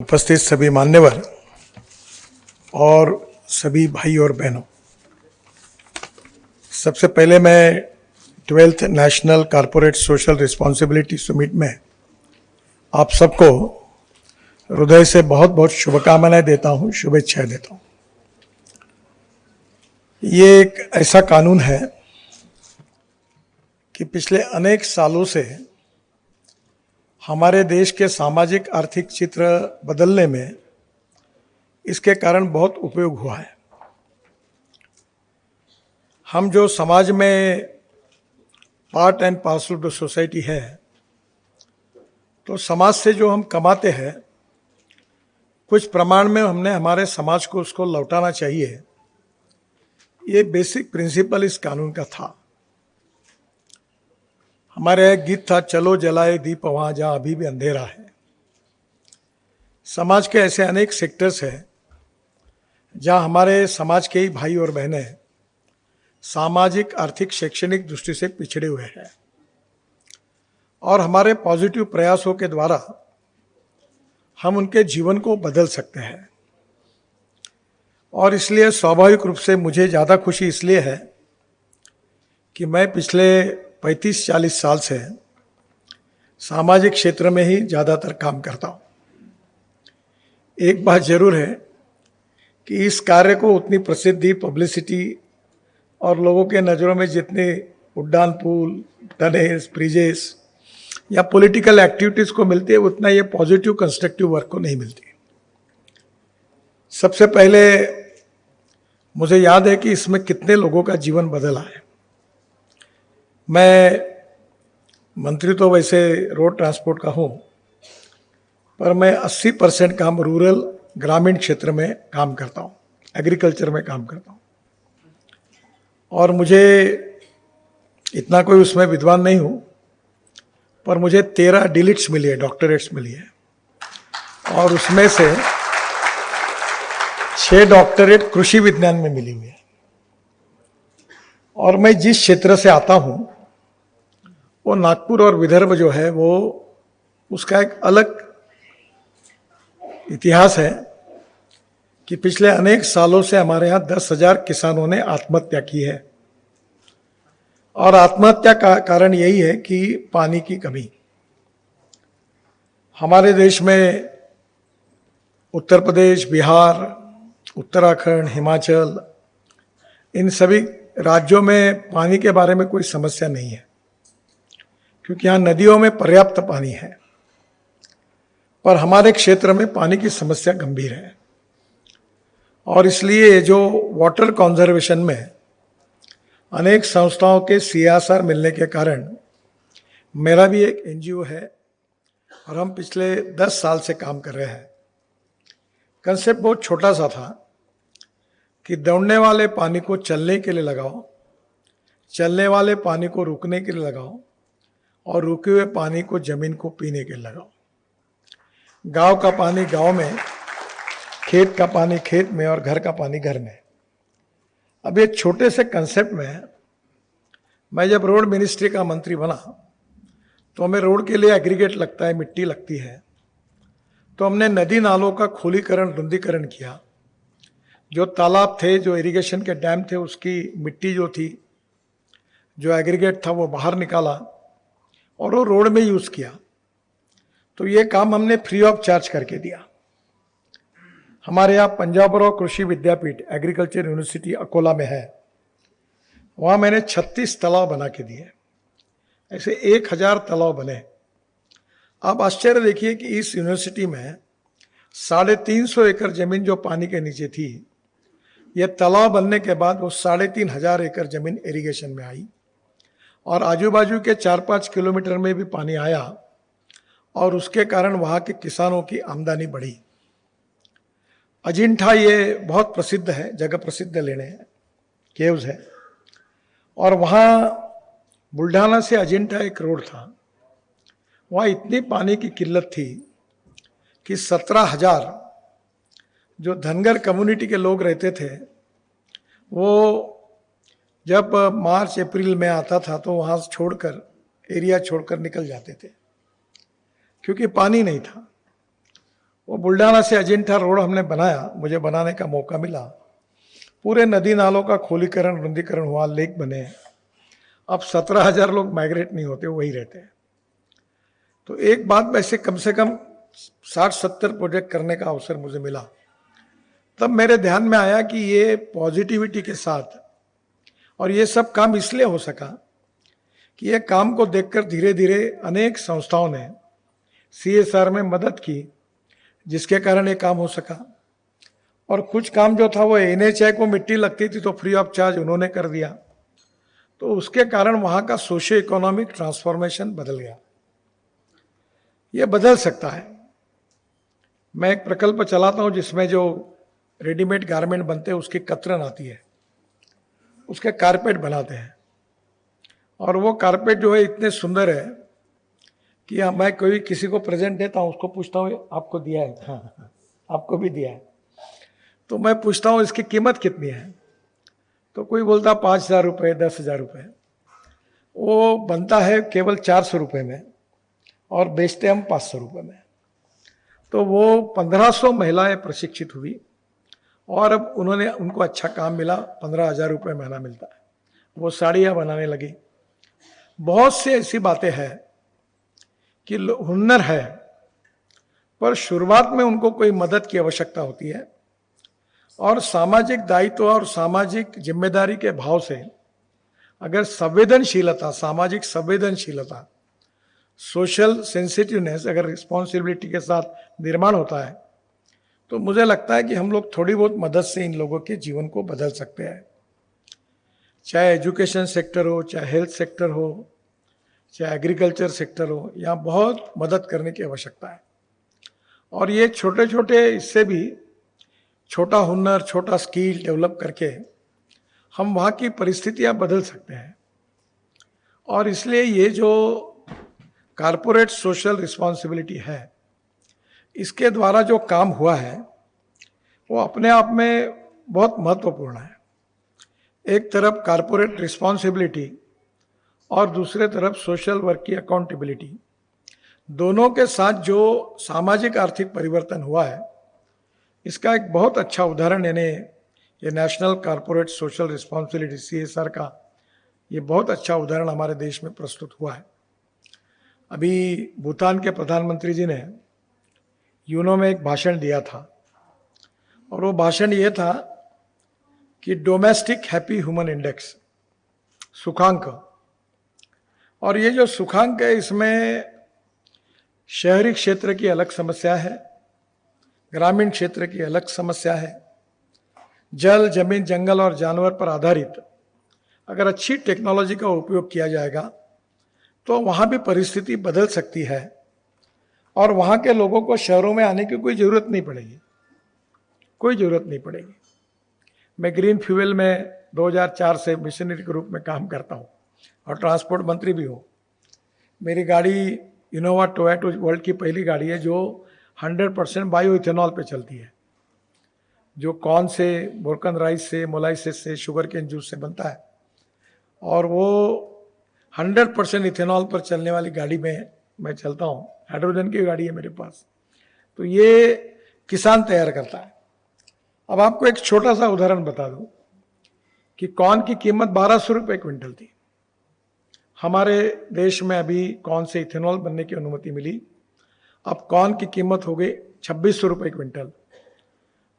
उपस्थित सभी मान्यवर और सभी भाई और बहनों, सबसे पहले मैं 12th national corporate social responsibility summit में आप सबको हृदय से बहुत बहुत शुभकामनाएं देता हूं, शुभेच्छाएं देता हूं। ये एक ऐसा कानून है कि पिछले अनेक सालों से हमारे देश के सामाजिक आर्थिक चित्र बदलने में इसके कारण बहुत उपयोग हुआ है। हम जो समाज में part and parcel of the society है, तो समाज से जो हम कमाते हैं कुछ प्रमाण में हमने हमारे समाज को उसको लौटाना चाहिए। ये बेसिक प्रिंसिपल इस कानून का था। हमारे एक गीत था, चलो जलाए दीप वहां जहां अभी भी अंधेरा है। समाज के ऐसे अनेक सेक्टर्स हैं जहां हमारे समाज के ही भाई और बहनें सामाजिक आर्थिक शैक्षणिक दृष्टि से पिछड़े हुए हैं, और हमारे पॉजिटिव प्रयासों के द्वारा हम उनके जीवन को बदल सकते हैं। और इसलिए स्वाभाविक रूप से मुझे ज़्यादा खुशी इसलिए है कि मैं पिछले 35-40 साल से सामाजिक क्षेत्र में ही ज़्यादातर काम करता हूँ। एक बात जरूर है कि इस कार्य को उतनी प्रसिद्धि, पब्लिसिटी और लोगों के नज़रों में जितने उड्डान पुल, टनेल्स, ब्रिजेस या पॉलिटिकल एक्टिविटीज़ को मिलती है, उतना ये पॉजिटिव कंस्ट्रक्टिव वर्क को नहीं मिलती। सबसे पहले मुझे याद है कि इसमें कितने लोगों का जीवन बदला है। मैं मंत्री तो वैसे रोड ट्रांसपोर्ट का हूँ, पर मैं 80% काम रूरल ग्रामीण क्षेत्र में काम करता हूँ, एग्रीकल्चर में काम करता हूँ। और मुझे इतना कोई उसमें विद्वान नहीं हूँ, पर मुझे 13 डिलिट्स मिली है, डॉक्टरेट्स मिली है, और उसमें से 6 डॉक्टरेट कृषि विज्ञान में मिली हुई है। और मैं जिस क्षेत्र से आता हूँ वो नागपुर और विदर्भ जो है, वो उसका एक अलग इतिहास है कि पिछले अनेक सालों से हमारे यहाँ 10,000 किसानों ने आत्महत्या की है। और आत्महत्या का कारण यही है कि पानी की कमी। हमारे देश में उत्तर प्रदेश, बिहार, उत्तराखंड, हिमाचल, इन सभी राज्यों में पानी के बारे में कोई समस्या नहीं है, क्योंकि यहाँ नदियों में पर्याप्त पानी है। पर हमारे क्षेत्र में पानी की समस्या गंभीर है, और इसलिए जो वाटर कंजर्वेशन में अनेक संस्थाओं के CSR मिलने के कारण मेरा भी एक NGO है, और हम पिछले 10 साल से काम कर रहे हैं। कंसेप्ट बहुत छोटा सा था कि दौड़ने वाले पानी को चलने के लिए लगाओ, चलने वाले पानी को रुकने के लिए लगाओ, और रुके हुए पानी को जमीन को पीने के लिए लगाओ। गांव का पानी गांव में, खेत का पानी खेत में, और घर का पानी घर में। अब एक छोटे से कंसेप्ट में मैं जब रोड मिनिस्ट्री का मंत्री बना, तो हमें रोड के लिए एग्रीगेट लगता है, मिट्टी लगती है। तो हमने नदी नालों का खोलीकरण, रुंदीकरण किया। जो तालाब थे, जो इरिगेशन के डैम थे, उसकी मिट्टी जो थी, जो एग्रीगेट था, वो बाहर निकाला और वो रोड में यूज किया। तो ये काम हमने फ्री ऑफ चार्ज करके दिया। हमारे यहाँ पंजाबराव कृषि विद्यापीठ एग्रीकल्चर यूनिवर्सिटी अकोला में है, वहाँ मैंने 36 तालाब बना के दिए। ऐसे 1000 तालाब बने। आप आश्चर्य देखिए कि इस यूनिवर्सिटी में 350 एकड़ जमीन जो पानी के नीचे थी, यह तालाब बनने के बाद वो 3500 एकड़ जमीन इरिगेशन में आई, और आजू बाजू के 4-5 किलोमीटर में भी पानी आया, और उसके कारण वहाँ के किसानों की आमदनी बढ़ी। अजिंठा ये बहुत प्रसिद्ध है, जगह प्रसिद्ध लेने हैं, केव्स है, और वहाँ बुल्ढाना से अजिंठा एक रोड था। वहाँ इतनी पानी की किल्लत थी कि 17,000 जो धनगर कम्युनिटी के लोग रहते थे, वो जब मार्च अप्रैल में आता था तो वहाँ छोड़कर, एरिया छोड़कर निकल जाते थे, क्योंकि पानी नहीं था। वो बुल्ढाना से अजिंठा रोड हमने बनाया, मुझे बनाने का मौका मिला। पूरे नदी नालों का खोलीकरण, रुंदीकरण हुआ, लेक बने। अब 17,000 लोग माइग्रेट नहीं होते, वही रहते हैं। तो एक बात वैसे कम से कम 60-70 प्रोजेक्ट करने का अवसर मुझे मिला। तब मेरे ध्यान में आया कि ये पॉजिटिविटी के साथ, और ये सब काम इसलिए हो सका कि ये काम को देखकर धीरे धीरे अनेक संस्थाओं ने CSR में मदद की, जिसके कारण ये काम हो सका। और कुछ काम जो था वो NHI को मिट्टी लगती थी तो फ्री ऑफ चार्ज उन्होंने कर दिया। तो उसके कारण वहाँ का सोशियो इकोनॉमिक ट्रांसफॉर्मेशन बदल गया। ये बदल सकता है। मैं एक प्रकल्प चलाता हूँ जिसमें जो रेडीमेड गारमेंट बनते हैं उसकी कतरन आती है, उसके कारपेट बनाते हैं। और वो कारपेट जो है इतने सुंदर है कि मैं कोई किसी को प्रेजेंट देता हूँ, उसको पूछता हूँ आपको दिया है? हाँ, आपको भी दिया है। तो मैं पूछता हूँ इसकी कीमत कितनी है, तो कोई बोलता 5,000 रुपये, 10,000 रुपये। वो बनता है केवल 400 रुपये में और बेचते हम 500 रुपये में। तो वो 1500 महिलाएं प्रशिक्षित हुई और अब उनको अच्छा काम मिला, 15,000 रुपये महीना मिलता है। वो साड़ियाँ बनाने लगी। बहुत सी ऐसी बातें हैं कि हुनर है, पर शुरुआत में उनको कोई मदद की आवश्यकता होती है। और सामाजिक दायित्व और सामाजिक जिम्मेदारी के भाव से अगर संवेदनशीलता, सामाजिक संवेदनशीलता, सोशल सेंसिटिवनेस अगर रिस्पॉन्सिबिलिटी के साथ निर्माण होता है, तो मुझे लगता है कि हम लोग थोड़ी बहुत मदद से इन लोगों के जीवन को बदल सकते हैं। चाहे एजुकेशन सेक्टर हो, चाहे हेल्थ सेक्टर हो, चाहे एग्रीकल्चर सेक्टर हो, यहाँ बहुत मदद करने की आवश्यकता है। और ये छोटे छोटे, इससे भी छोटा हुनर, छोटा स्किल डेवलप करके हम वहाँ की परिस्थितियाँ बदल सकते हैं। और इसलिए ये जो कारपोरेट सोशल रिस्पॉन्सिबिलिटी है, इसके द्वारा जो काम हुआ है वो अपने आप में बहुत महत्वपूर्ण है। एक तरफ कारपोरेट रिस्पॉन्सिबिलिटी और दूसरे तरफ सोशल वर्क की अकाउंटेबिलिटी, दोनों के साथ जो सामाजिक आर्थिक परिवर्तन हुआ है, इसका एक बहुत अच्छा उदाहरण ये national corporate social responsibility CSR का ये बहुत अच्छा उदाहरण हमारे देश में प्रस्तुत हुआ है। अभी भूटान के प्रधानमंत्री जी ने यूनो में एक भाषण दिया था, और वो भाषण ये था कि डोमेस्टिक हैप्पी ह्यूमन इंडेक्स, सुखांक। और ये जो सुखांक है, इसमें शहरी क्षेत्र की अलग समस्या है, ग्रामीण क्षेत्र की अलग समस्या है। जल, जमीन, जंगल और जानवर पर आधारित अगर अच्छी टेक्नोलॉजी का उपयोग किया जाएगा तो वहाँ भी परिस्थिति बदल सकती है और वहाँ के लोगों को शहरों में आने की कोई ज़रूरत नहीं पड़ेगी, कोई ज़रूरत नहीं पड़ेगी। मैं ग्रीन फ्यूल में 2004 से मिशनरी के रूप में काम करता हूँ और ट्रांसपोर्ट मंत्री भी हूँ। मेरी गाड़ी इनोवा टोयोटा वर्ल्ड की पहली गाड़ी है जो 100% बायो इथेनॉल पे चलती है, जो कॉर्न से, बोरकन राइस से, मोलाइसिस से, शुगर केन जूस से बनता है। और वो 100% इथेनॉल पर चलने वाली गाड़ी में मैं चलता हूँ। हाइड्रोजन की गाड़ी है मेरे पास। तो ये किसान तैयार करता है। अब आपको एक छोटा सा उदाहरण बता दूं कि कॉर्न की कीमत 1200 रुपये क्विंटल थी। हमारे देश में अभी कॉर्न से इथेनॉल बनने की अनुमति मिली। अब कॉर्न की कीमत हो गई 2600 रुपये क्विंटल।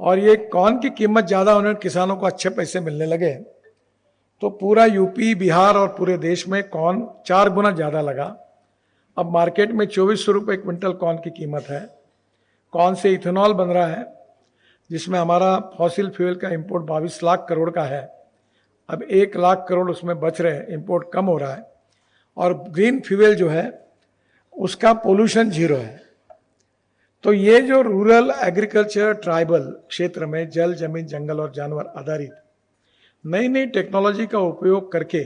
और ये कॉर्न की कीमत ज़्यादा होने, किसानों को अच्छे पैसे मिलने लगे, तो पूरा यूपी, बिहार और पूरे देश में कॉर्न 4 गुना ज़्यादा लगा। अब मार्केट में 2400 रुपये क्विंटल कॉर्न की कीमत है। कॉर्न से इथेनॉल बन रहा है, जिसमें हमारा फॉसिल फ्यूल का इंपोर्ट 22 लाख करोड़ का है। अब 1 लाख करोड़ उसमें बच रहे हैं, इंपोर्ट कम हो रहा है। और ग्रीन फ्यूल जो है उसका पोल्यूशन 0 है। तो ये जो रूरल एग्रीकल्चर ट्राइबल क्षेत्र में जल, जमीन, जंगल और जानवर आधारित नई नई टेक्नोलॉजी का उपयोग करके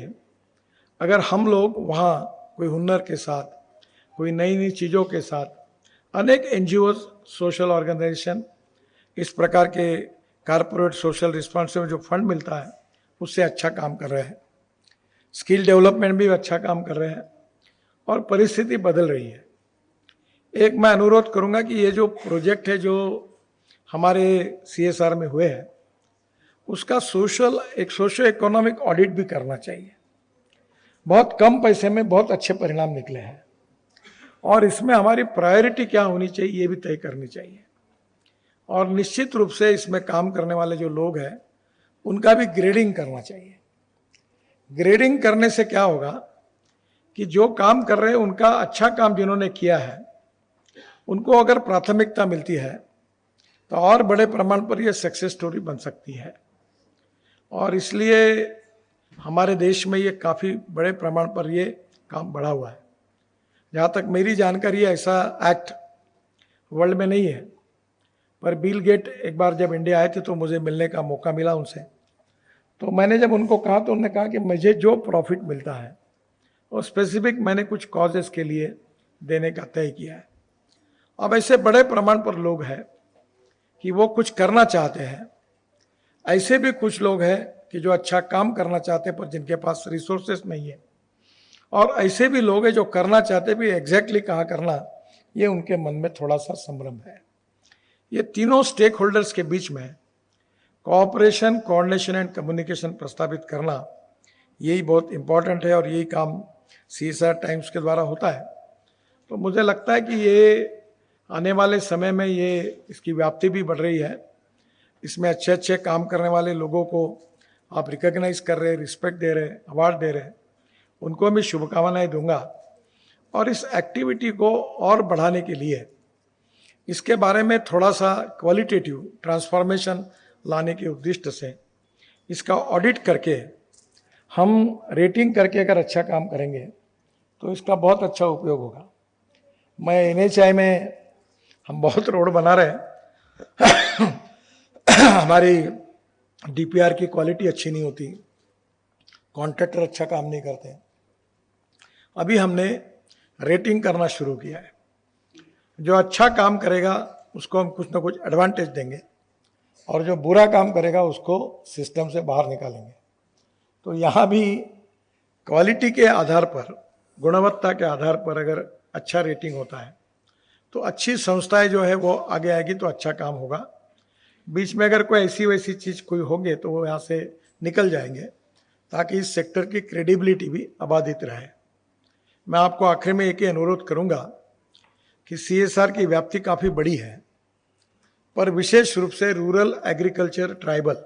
अगर हम लोग वहाँ कोई हुनर के साथ, कोई नई नई चीज़ों के साथ, अनेक NGOs, सोशल ऑर्गेनाइजेशन इस प्रकार के कारपोरेट सोशल रिस्पॉन्सिबिलिटी जो फंड मिलता है उससे अच्छा काम कर रहे हैं, स्किल डेवलपमेंट भी अच्छा काम कर रहे हैं और परिस्थिति बदल रही है। एक मैं अनुरोध करूंगा कि ये जो प्रोजेक्ट है जो हमारे CSR में हुए हैं, उसका सोशो इकोनॉमिक ऑडिट भी करना चाहिए। बहुत कम पैसे में बहुत अच्छे परिणाम निकले हैं, और इसमें हमारी प्रायोरिटी क्या होनी चाहिए ये भी तय करनी चाहिए। और निश्चित रूप से इसमें काम करने वाले जो लोग हैं उनका भी ग्रेडिंग करना चाहिए। ग्रेडिंग करने से क्या होगा कि जो काम कर रहे हैं उनका अच्छा काम जिन्होंने किया है उनको अगर प्राथमिकता मिलती है तो और बड़े प्रमाण पर यह सक्सेस स्टोरी बन सकती है। और इसलिए हमारे देश में ये काफ़ी बड़े प्रमाण पर ये काम बढ़ा हुआ है। जहाँ तक मेरी जानकारी है ऐसा एक्ट वर्ल्ड में नहीं है, पर बिल गेट एक बार जब इंडिया आए थे तो मुझे मिलने का मौका मिला उनसे। तो मैंने जब उनको कहा तो उन्होंने कहा कि मुझे जो प्रॉफिट मिलता है वो स्पेसिफिक मैंने कुछ कॉजेस के लिए देने का तय किया है। अब ऐसे बड़े प्रमाण पर लोग हैं कि वो कुछ करना चाहते हैं, ऐसे भी कुछ लोग हैं कि जो अच्छा काम करना चाहते हैं पर जिनके पास रिसोर्सेस नहीं है, और ऐसे भी लोग हैं जो करना चाहते भी एग्जैक्टली कहाँ करना ये उनके मन में थोड़ा सा संभ्रम है। ये तीनों स्टेक होल्डर्स के बीच में कोऑपरेशन, कोऑर्डिनेशन एंड कम्युनिकेशन प्रस्तावित करना यही बहुत इंपॉर्टेंट है, और यही काम CSR टाइम्स के द्वारा होता है। तो मुझे लगता है कि ये आने वाले समय में ये इसकी व्याप्ति भी बढ़ रही है। इसमें अच्छे अच्छे काम करने वाले लोगों को आप रिकॉग्नाइज कर रहे हैं, रिस्पेक्ट दे रहे हैं, अवार्ड दे रहे हैं, उनको मैं शुभकामनाएं दूंगा। और इस एक्टिविटी को और बढ़ाने के लिए इसके बारे में थोड़ा सा क्वालिटेटिव ट्रांसफॉर्मेशन लाने के उद्देश्य से इसका ऑडिट करके हम रेटिंग करके अगर अच्छा काम करेंगे तो इसका बहुत अच्छा उपयोग होगा। मैं NHI में हम बहुत रोड बना रहे हैं हमारी DPR की क्वालिटी अच्छी नहीं होती, कॉन्ट्रैक्टर अच्छा काम नहीं करते। अभी हमने रेटिंग करना शुरू किया है। जो अच्छा काम करेगा उसको हम कुछ ना कुछ एडवांटेज देंगे, और जो बुरा काम करेगा उसको सिस्टम से बाहर निकालेंगे। तो यहाँ भी क्वालिटी के आधार पर, गुणवत्ता के आधार पर अगर अच्छा रेटिंग होता है तो अच्छी संस्थाएं जो है वो आगे आएगी तो अच्छा काम होगा। बीच में अगर कोई ऐसी वैसी चीज़ कोई होंगे तो वो यहाँ से निकल जाएंगे, ताकि इस सेक्टर की क्रेडिबिलिटी भी अबाधित रहे। मैं आपको आखिर में एक ही अनुरोध करूँगा कि CSR की व्याप्ति काफ़ी बड़ी है, पर विशेष रूप से रूरल, एग्रीकल्चर, ट्राइबल,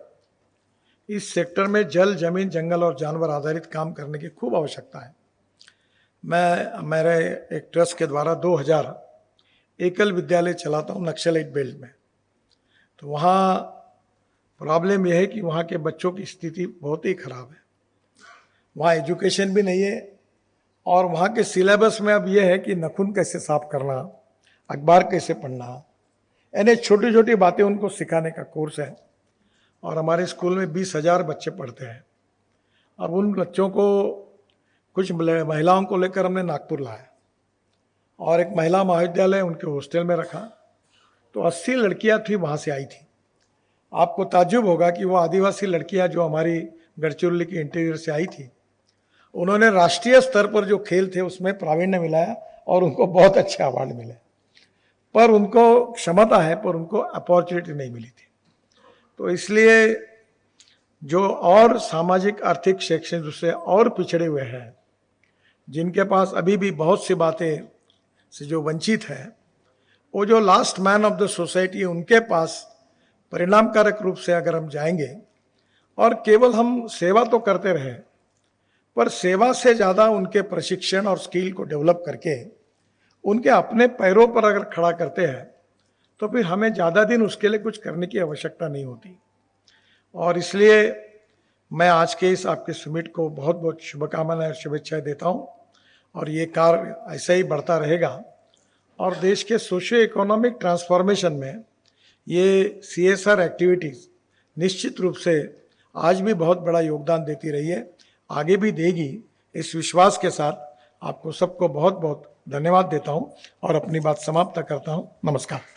इस सेक्टर में जल, जमीन, जंगल और जानवर आधारित काम करने की खूब आवश्यकता है। मैं मेरे एक ट्रस्ट के द्वारा 2000 एकल विद्यालय चलाता हूँ नक्सलाइट बेल्ट में। तो वहाँ प्रॉब्लम यह है कि वहाँ के बच्चों की स्थिति बहुत ही खराब है। वहाँ एजुकेशन भी नहीं है, और वहाँ के सिलेबस में अब यह है कि नाखून कैसे साफ करना, अखबार कैसे पढ़ना, यानी छोटी छोटी बातें उनको सिखाने का कोर्स है। और हमारे स्कूल में 20,000 बच्चे पढ़ते हैं। अब उन बच्चों को, कुछ महिलाओं को लेकर हमने नागपुर लाया, और एक महिला महाविद्यालय उनके हॉस्टल में रखा। तो 80 लड़कियां थी वहाँ से आई थी। आपको ताज्जुब होगा कि वो आदिवासी लड़कियां जो हमारी गढ़चिरौली की इंटीरियर से आई थी, उन्होंने राष्ट्रीय स्तर पर जो खेल थे उसमें प्रावीण्य मिलाया और उनको बहुत अच्छे अवार्ड मिले। पर उनको क्षमता है, पर उनको अपॉर्चुनिटी नहीं मिली थी। तो इसलिए जो और सामाजिक, आर्थिक, शैक्षणिक रूप से और पिछड़े हुए हैं, जिनके पास अभी भी बहुत सी बातें से जो वंचित है, वो जो last man of the society है, उनके पास परिणामकारक रूप से अगर हम जाएंगे और केवल हम सेवा तो करते रहे, पर सेवा से ज़्यादा उनके प्रशिक्षण और स्किल को डेवलप करके उनके अपने पैरों पर अगर खड़ा करते हैं तो फिर हमें ज़्यादा दिन उसके लिए कुछ करने की आवश्यकता नहीं होती। और इसलिए मैं आज के इस आपके समिट को बहुत बहुत शुभकामनाएं और शुभेच्छाएं देता हूं, और ये कार्य ऐसा ही बढ़ता रहेगा। और देश के सोशियो इकोनॉमिक ट्रांसफॉर्मेशन में ये CSR एक्टिविटीज़ निश्चित रूप से आज भी बहुत बड़ा योगदान देती रही है, आगे भी देगी। इस विश्वास के साथ आपको सबको बहुत बहुत धन्यवाद देता हूं और अपनी बात समाप्त करता हूं। नमस्कार।